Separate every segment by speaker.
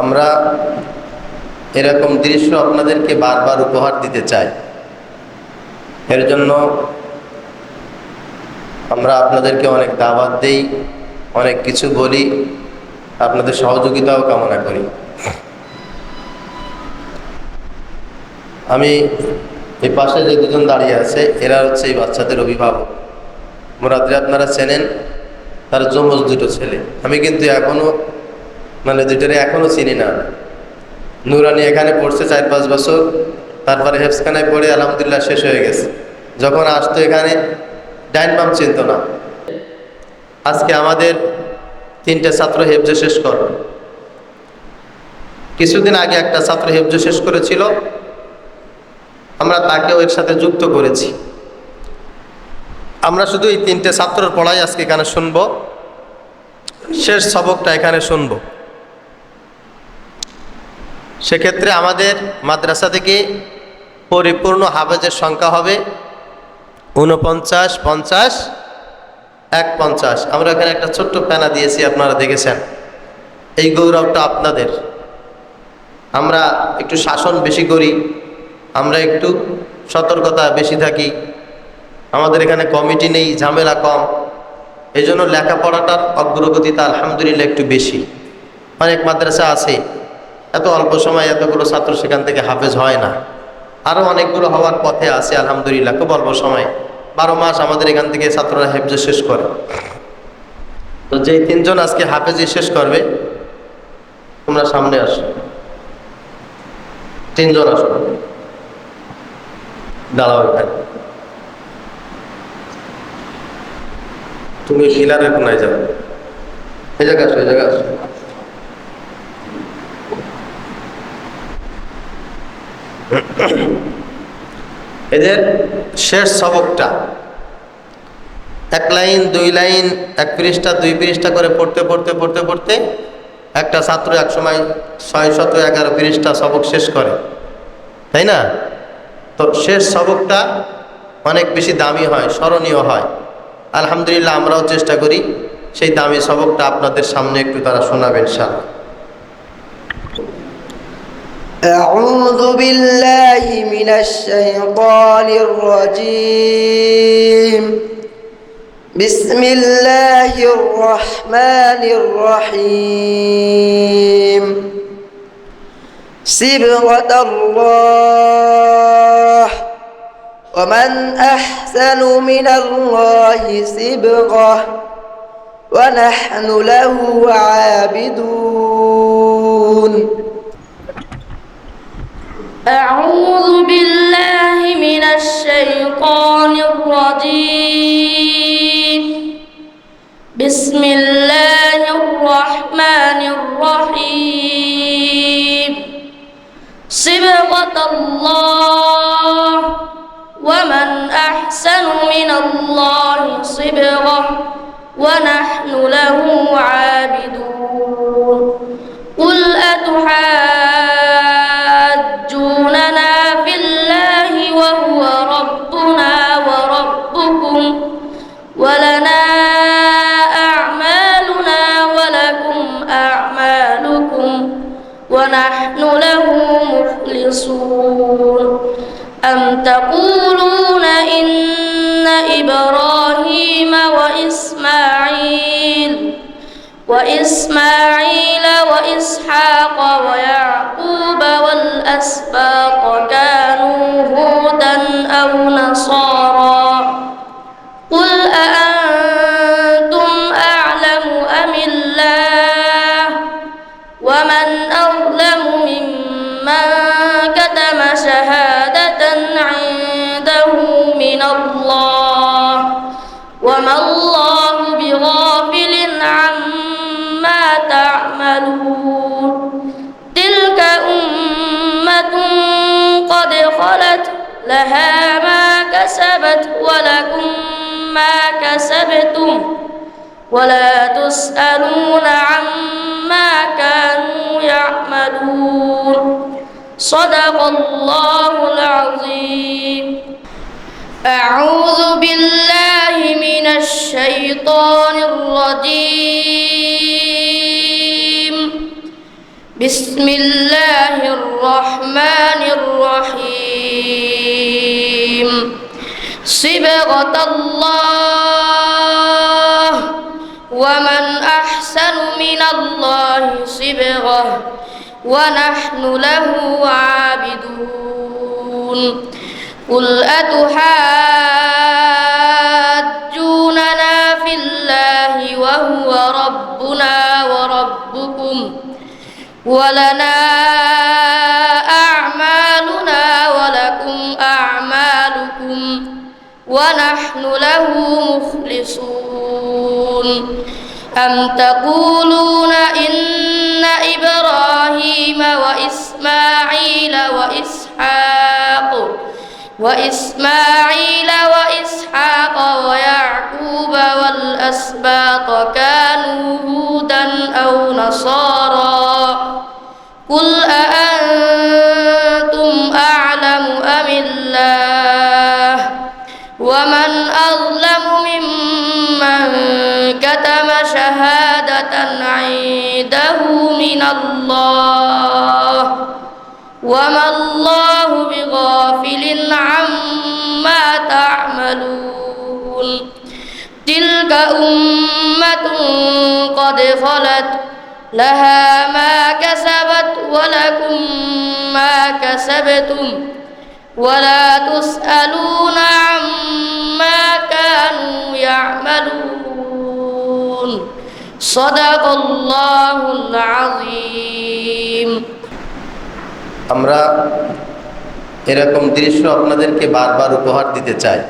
Speaker 1: আমরা এরকম দৃশ্য আপনাদেরকে বারবার উপহার দিতে চাই। এর জন্য আমরা আপনাদেরকে অনেক দাওয়াত দেই, অনেক কিছু বলি, আপনাদের সহযোগিতাও কামনা করি। আমি এই পাশে যে দুজন দাঁড়িয়ে আছে এরা হচ্ছে এই বাচ্চাদের অভিভাবক। মুরাদরে আপনারা চেনেন, তার যমজ দুটো ছেলে। আমি কিন্তু দুটোরে এখনো চিনি না। নুরানি এখানে পড়ছে 4-5 বছর, তারপরে হেফসখানায় পড়ে আলহামদুলিল্লাহ শেষ হয়ে গেছে। যখন আসতো এখানে ডাইন বাম চিনত না। আজকে আমাদের 3টে ছাত্র হেফজে শেষ করল। কিছুদিন আগে একটা ছাত্র হেফজে শেষ করেছিল, আমরা তাকেও এর সাথে যুক্ত করেছি। আমরা শুধু এই 3টে ছাত্রের পড়াই আজকে এখানে শুনব, শেষ সবকটা এখানে শুনব। সেক্ষেত্রে আমাদের মাদ্রাসা থেকে পরিপূর্ণ হাফেজের সংখ্যা হবে 49, 50, 150। আমরা এখানে একটা ছোট্ট প্যানা দিয়েছি, আপনারা দেখেছেন। এই গৌরবটা আপনাদের। আমরা একটু শাসন বেশি করি, আমরা একটু সতর্কতা বেশি থাকি। আমাদের এখানে কমিটি নেই, ঝামেলা কম। এই জন্য লেখাপড়াটার অগ্রগতিটা আলহামদুলিল্লাহ একটু বেশি। অনেক মাদ্রাসা আছে এত অল্প সময় এতগুলো ছাত্র সেখান থেকে হাফেজ হয় না। আরও অনেকগুলো হওয়ার পথে আছে আলহামদুলিল্লাহ। খুব অল্প সময় 12 মাস আমাদের এখান থেকে ছাত্ররা হেফজে শেষ করে। তো যেই 3 জন আজকে হাফেজে শেষ করবে, তোমরা সামনে আসো। 3 জন আসো, দাঁড়াও এখানে। তুমি পিলারের কোনায় যাও, এই জায়গা আসো, এই জায়গা আসো। এদের শেষ সবকটা 1 লাইন 2 লাইন 1 পৃষ্ঠা 2 পৃষ্ঠা করে পড়তে পড়তে পড়তে পড়তে একটা ছাত্র এক সময় 611 পৃষ্ঠা সবক শেষ করে, তাই না? তো শেষ সবকটা অনেক বেশি দামি হয়, স্মরণীয় হয়। আলহামদুলিল্লাহ আমরাও চেষ্টা করি সেই দামি সবকটা আপনাদের সামনে একটু তারা শোনাবেন ইনশাআল্লাহ।
Speaker 2: أعوذ بالله من الشيطان الرجيم. بسم الله الرحمن الرحيم. صبغة الله ومن أحسن من الله صبغة ونحن له عابدون.
Speaker 3: أعوذ بالله من الشيطان الرجيم. بسم الله الرحمن الرحيم. صبغة الله ومن أحسن من الله صبغة ونحن له عابدون. قل أتحاجوننا في الله وهو ربنا وربكم ولنا أعمالنا ولكم أعمالكم ونحن له مخلصون. أم تقولون إن إبراهيم وإسماعيل وإسحاق ويعقوب والأسباط كانوا هودا أو نصارى قل أأنتم أعلم أم الله ومن أظلم ممن كتم شهادة عنده من الله وما الله بغافل عما تعملون. تلك أمة قد خلت لها ما كسبت ولكم ما كسبتم ولا تسألون عما كانوا يعملون. صدق الله العظيم. أعوذ بالله من الشيطان الرجيم. بسم الله الرحمن الرحيم صبغة الله ومن أحسن من الله صبغة ونحن له عابدون قل أتحاجوننا في الله وهو ربنا وربكم ولنا أعمالنا ولكم أعمالكم ونحن له مخلصون أم تقولون إن إبراهيم وإسماعيل وإسحاق ويعقوب والأسباط كانوا هودا أو نصارى قل أأنتم أعلم أم الله ومن أظلم ممن كتم شهادة عنده من الله وما الله بغافل عما تعملون تلك أمة قد خلت لها ما كسبت ولكم ما كسبتم ولا تسألون عما كانوا يعملون صدق الله العظيم
Speaker 1: আমরা এরকম দৃশ্য আপনাদেরকে বারবার উপহার দিতে চাই।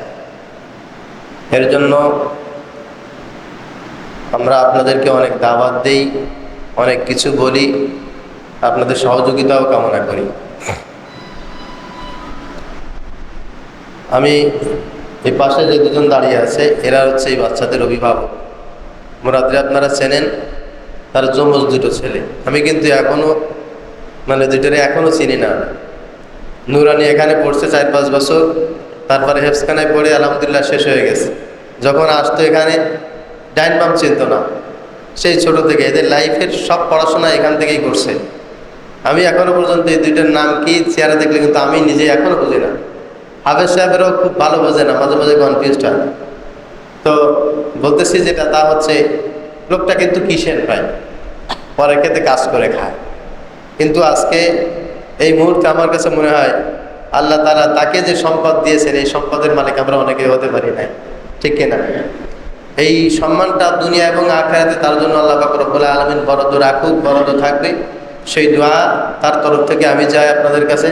Speaker 1: এর জন্য আমরা আপনাদেরকে অনেক দাওয়াত দেই, অনেক কিছু বলি, আপনাদের সহযোগিতাও কামনা করি। আমি এই পাশে যে দুজন দাঁড়িয়ে আছে এরা হচ্ছে এই বাচ্চাদের অভিভাবক। মুরাদরে আপনারা চেনেন, তার যমজ দুটো ছেলে। আমি কিন্তু এখনো দুটোরে এখনো চিনি না। নুরানি এখানে পড়ছে 4-5 বছর, তারপরে হেফসখানায় পড়ে আলহামদুলিল্লাহ শেষ হয়ে গেছে। যখন আসতো এখানে ডাইন বাম চিনত না, সেই ছোট থেকে এদের লাইফের সব পড়াশোনা এখান থেকেই করছে। আমি এখনো পর্যন্ত এই দুইটার নাম কি চেহারা দেখলে কিন্তু আমি নিজে এখনো বুঝি না। হাফেজ সাহেবেরও খুব ভালো বোঝে না, মাঝে মাঝে কনফিউজড হয়। তো বলতেছি যেটা তা হচ্ছে, লোকটা কিন্তু কিসের পায়, পরে খেতে কাজ করে খায়। কিন্তু আজকে এই মুহূর্তে আমার কাছে মনে হয় আল্লাহ তাআলা তাকে যে সম্পদ দিয়েছেন, এই সম্পদের মালিক আমরা অনেকে হতে পারি নাই, ঠিক কিনা? এই সম্মানটা দুনিয়া এবং আখিরাতে তার জন্য আল্লাহ পাক রব্বুল আলামিন বরাদ্দ রাখুক, বরাদ্দ থাকবে। সেই দোয়া তার তরফ থেকে আমি চাই আপনাদের কাছে।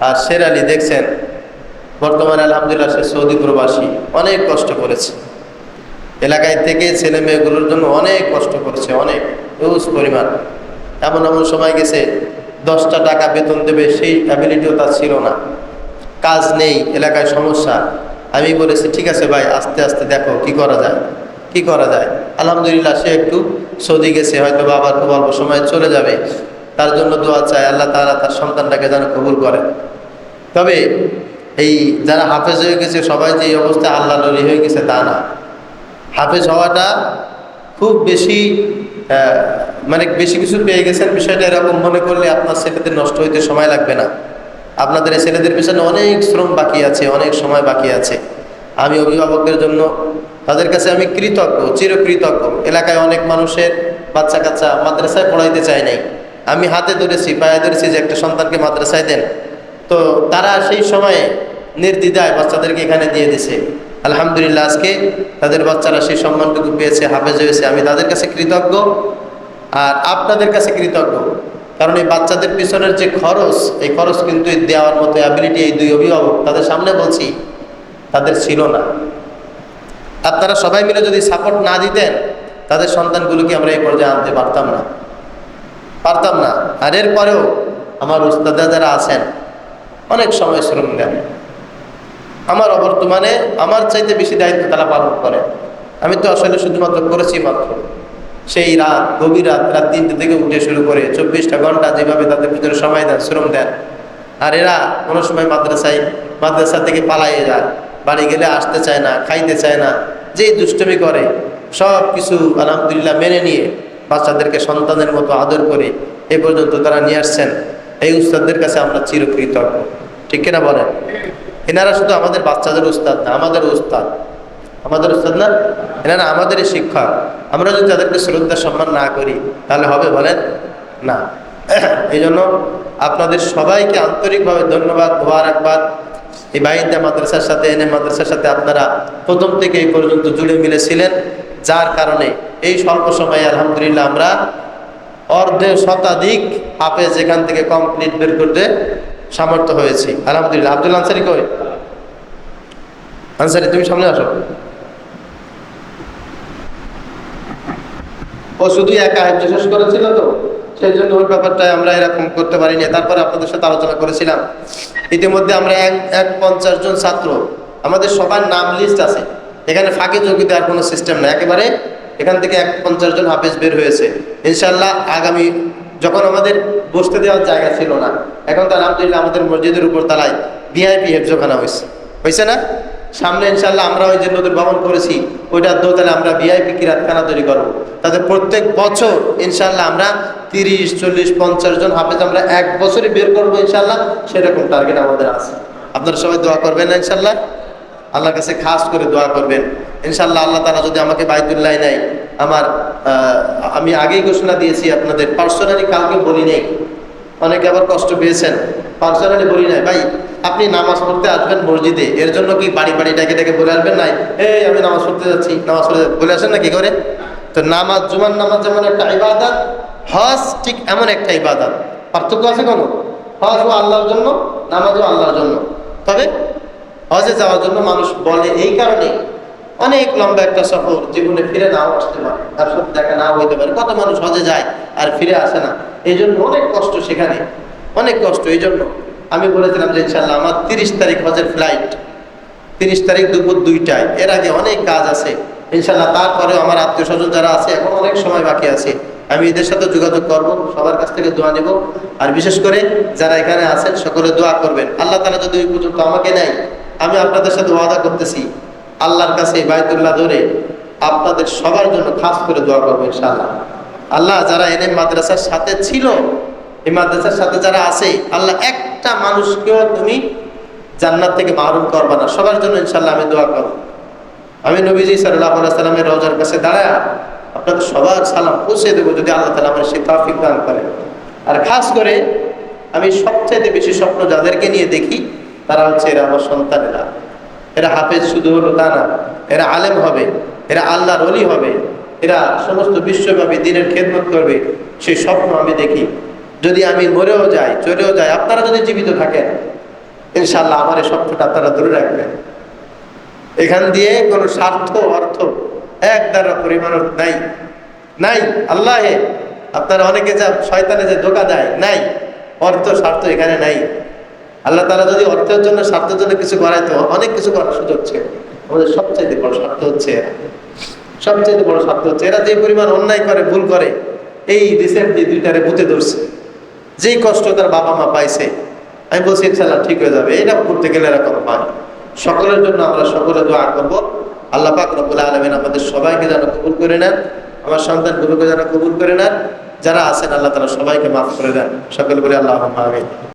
Speaker 1: আর শের আলী দেখছেন বর্তমানে আলহামদুলিল্লাহ সে সৌদি প্রবাসী, অনেক কষ্ট করেছে এলাকায় থেকে, ছেলে মেয়েগুলোর জন্য অনেক কষ্ট করেছে, অনেক হিউজ পরিমাণ। এমন এমন সময় গেছে 10টা টাকা বেতন দেবে সেই অ্যাবিলিটিও তার ছিল না, কাজ নেই, এলাকায় সমস্যা। আমি বলেছি ঠিক আছে ভাই, আস্তে আস্তে দেখো কি করা যায়, কি করা যায়। আলহামদুলিল্লাহ সে একটু সৌদি গেছে, হয়তো বা আবার খুব অল্প সময় চলে যাবে। তার জন্য দোয়া চাই আল্লাহ তাআলা তার সন্তানটাকে যেন কবুল করে। তবে এই যারা হাফেজ হয়ে গেছে সবাই যে এই অবস্থায় আল্লাহ নবী হয়ে গেছে তা না। হাফেজ হওয়াটা খুব বেশি বেশি কিছু পেয়ে গেছেন বিষয়টা এরকম মনে করলে আপনার ছেলেদের নষ্ট হইতে সময় লাগবে না। আপনাদের এই ছেলেদের পিছনে অনেক শ্রম বাকি আছে, অনেক সময় বাকি আছে। আমি অভিভাবকদের জন্য তাদের কাছে আমি কৃতজ্ঞ, চিরকৃতজ্ঞ। এলাকায় অনেক মানুষের বাচ্চা কাচ্চা মাদ্রাসায় পড়াইতে চায় নাই, আমি হাতে ধরেছি, পায়ে ধরেছি যে একটা সন্তানকে মাদ্রাসায় দেন। তো তারা সেই সময়ে নির্দ্বিধায় বাচ্চাদেরকে এখানে দিয়ে দিছে। আলহামদুলিল্লাহ আজকে তাদের বাচ্চারা সেই সম্মানটুকু পেয়েছে, হাফেজ হয়েছে। আমি তাদের কাছে কৃতজ্ঞ আর আপনাদের কাছে কৃতজ্ঞ, কারণ এই বাচ্চাদের পিছনের যে খরচ, এই খরচ কিন্তু দেওয়ার মতো অ্যাবিলিটি এই দুই অভিভাবক, তাদের সামনে বলছি, তাদের ছিল না। আপনারা সবাই মিলে যদি সাপোর্ট না দিতেন তাদের সন্তানগুলোকে আমরা এই পর্যায়ে আনতে পারতাম না। আর এরপরেও আমার উস্তাদা যারা আছেন অনেক সময় শ্রম দেন, আমার অবর্তমানে আমার চাইতে বেশি দায়িত্ব তারা পালন করে। আমি তো আসলে শুধুমাত্র করেছি মাত্র সেই রাত, গভীর রাত 3টে থেকে উঠে শুরু করে 24টা ঘন্টা যেভাবে তাদের ভিতরে সময় দেন, শ্রম দেন। আর এরা কোনো সময় মাদ্রাসা থেকে পালাইয়ে যায়, বাড়ি গেলে আসতে চায় না, খাইতে চায় না, যেই দুষ্টমি করে সব কিছু আলহামদুলিল্লাহ মেনে নিয়ে বাচ্চাদেরকে সন্তানের মতো আদর করে এই পর্যন্ত তারা নিয়ে আসছেন, এই উস্তাদদের কাছে আমরা চিরকৃতজ্ঞ। ঠিক কিনা বলেন? এনারা শুধু আমাদের বাচ্চাদের উস্তাদ না, আমাদের উস্তাদ, আমাদের উস্তাদ না, এনারা আমাদেরই শিক্ষক। আমরা যদি তাদেরকে শ্রদ্ধা সম্মান না করি তাহলে হবে বলেন? না। এই জন্য আপনাদের সবাইকে আন্তরিকভাবে ধন্যবাদ, মোবারকবাদ। এই বাইন্দা মাদ্রাসার সাথে, এনে মাদ্রাসার সাথে আপনারা প্রথম থেকে এই পর্যন্ত জুড়ে মিলেছিলেন, যার কারণে এই স্বল্প সময়ে আলহামদুলিল্লাহ আমরা শতাধিক হাফেজ এখান থেকে কমপ্লিট বের করতে সামর্থ্য হয়েছি আলহামদুলিল্লাহ। আব্দুল আনসারি কই? আনসারি তুমি সামনে আসো। ও শুধু একা হাফেজ শেষ করেছিল তো, সেই জন্য ওই ব্যাপারটা আমরা এরকম করতে পারিনি। তারপরে আপনাদের সাথে আলোচনা করেছিলাম। ইতিমধ্যে আমরা 50 জন ছাত্র, আমাদের সবার নাম লিস্ট আছে, এখানে ফাঁকি ঝুঁকি দেওয়ার কোনো সিস্টেম নেই, একেবারে এখান থেকে 50 জন হাফেজ বের হয়েছে ইনশাল্লাহ। আগামী যখন আমাদের বসতে দেওয়ার জায়গা ছিল না, এখন তো আলহামদুলিল্লাহ আমাদের মসজিদের উপর তালায় ভিআইপি হেফজখানা হয়েছে না? সামনে ইনশাল্লাহ আমরা ওই যে নতুন ভবন করেছি, ওইটার দোতলে আমরা ভিআইপি কিরাতখানা তৈরি করবো। তাদের প্রত্যেক বছর ইনশাল্লাহ আমরা 30, 40, 50 জন হাফেজ আমরা এক বছরই বের করবো ইনশাল্লাহ। সেরকম টার্গেট আমাদের আছে। আপনারা সবাই দোয়া করবেন না ইনশাল্লাহ? আল্লাহর কাছে খাস করে দোয়া করবেন ইনশাল্লাহ। আল্লাহ তাআলা যদি আমাকে বাইতুল্লাহ নেয়, আমি আগেই ঘোষণা দিয়েছি আপনাদের, পার্সোনালি কাউকে বলি নেই, অনেকে আবার কষ্ট পেয়েছেন, পার্সোনালি বলি নাই ভাই আপনি নামাজ পড়তে আসবেন মসজিদে, এর জন্য কি বাড়ি বাড়ি ডেকে ডেকে বলে আসবেন? নাই, এই আমি নামাজ পড়তে যাচ্ছি, নামাজ পড়তে বলে আসেন না কি করে? তো নামাজ, জুমার নামাজ যেমন একটা ইবাদত, হজ ঠিক এমন একটা ইবাদত। পার্থক্য আছে কোনো? হজ ও আল্লাহর জন্য, নামাজও আল্লাহর জন্য। তবে হজে যাওয়ার জন্য মানুষ বলে এই কারণে, অনেক লম্বা একটা সফর, জীবনে ফিরে নাও আসতে পারে, তার সাথে দেখা নাও হইতে পারে। কত মানুষ হজে যায় আর ফিরে আসে না, এই জন্য অনেক কষ্ট সেখানে, অনেক কষ্ট। এই জন্য আমি বলেছিলাম যে ইনশাল্লাহ আমার 30 তারিখ হজের ফ্লাইট, 30 তারিখ দুপুর 2টায়। এর আগে অনেক কাজ আছে ইনশাল্লাহ। তারপরেও আমার আত্মীয় স্বজন যারা আছে, এখন অনেক সময় বাকি আছে, আমি এদের সাথে যোগাযোগ করব, সবার কাছ থেকে দোয়া নেব। আর বিশেষ করে যারা এখানে আছেন সকলে দোয়া করবেন। আল্লাহ তাআলা যদি ওই পর্যন্ত আমাকে নেয়, আমি আপনাদের সাথে ওয়াদা করতেছি আল্লাহর কাছে বাইতুল্লাহ ধরে আপনাদের সবার জন্য খাস করে দোয়া করবো ইনশাআল্লাহ। আল্লাহ যারা এনে মাদ্রাসার সাথে ছিল, এই মাদ্রাসার সাথে যারা আছে, আল্লাহ একটা মানুষকেও তুমি জান্নাত থেকে মাহরুম করবা না, সবার জন্য ইনশাআল্লাহ আমি দোয়া করব। আমি নবীজি সাল্লাল্লাহু আলাইহি সাল্লামের রওজার কাছে দাঁড়ায় আপনাদের সবার সালাম পৌঁছে দেবো, যদি আল্লাহ তাআলা আমার সেই তৌফিক দান করেন। আর খাস করে আমি সবচাইতে বেশি স্বপ্ন যাদেরকে নিয়ে দেখি, তারা হচ্ছে এরা আমার সন্তানেরা। এরা হাফেজ শুধু হলো তা না, এরা আলেম হবে, এরা আল্লাহর ওলি হবে, এরা সমস্ত বিশ্বব্যাপী দ্বীনের খেদমত করবে, সেই স্বপ্ন আমি দেখি। যদি আমি মরেও যাই, চলেও যাই, আপনারা যদি জীবিত থাকেন ইনশাআল্লাহ আমার এই স্বপ্নটা আপনারা ধরে রাখবেন। এখান দিয়ে কোনো স্বার্থ, অর্থ এক দ্বারা পরিমাণ নাই, নাই। আল্লাহে আপনারা অনেকে যা শয়তানে যে ধোঁকা দেয়, নাই, অর্থ স্বার্থ এখানে নাই। আল্লাহ তাআলা যদি অর্থের জন্য, স্বার্থের জন্য কিছু করায়, তো অনেক কিছু করার সুযোগ ছিল। আমাদের সবচাইতে বড় স্বার্থ হচ্ছে এরা, সবচাইতে বড় স্বার্থ হচ্ছে এরা যে পরিমাণ অন্যায় করে, ভুল করে। এই রিসেন্টলি 2টারে বুথে ধরছে, যেই কষ্ট তার বাবা মা পাইছে, আমি বলছি ইনশাআল্লাহ ঠিক হয়ে যাবে। এটা করতে গেলে এরকম হয়। সকলের জন্য আমরা সকলে দোয়া করবো। আল্লাহ পাক রব্বুল আলামিন আমাদের সবাইকে যেন কবুল করে নেন, আমার সন্তানগুলোকে যেন কবুল করে নেন। যারা আছেন আল্লাহ তাআলা সবাইকে মাফ করে দেন। সকলে বলে আল্লাহুম্মা আমিন।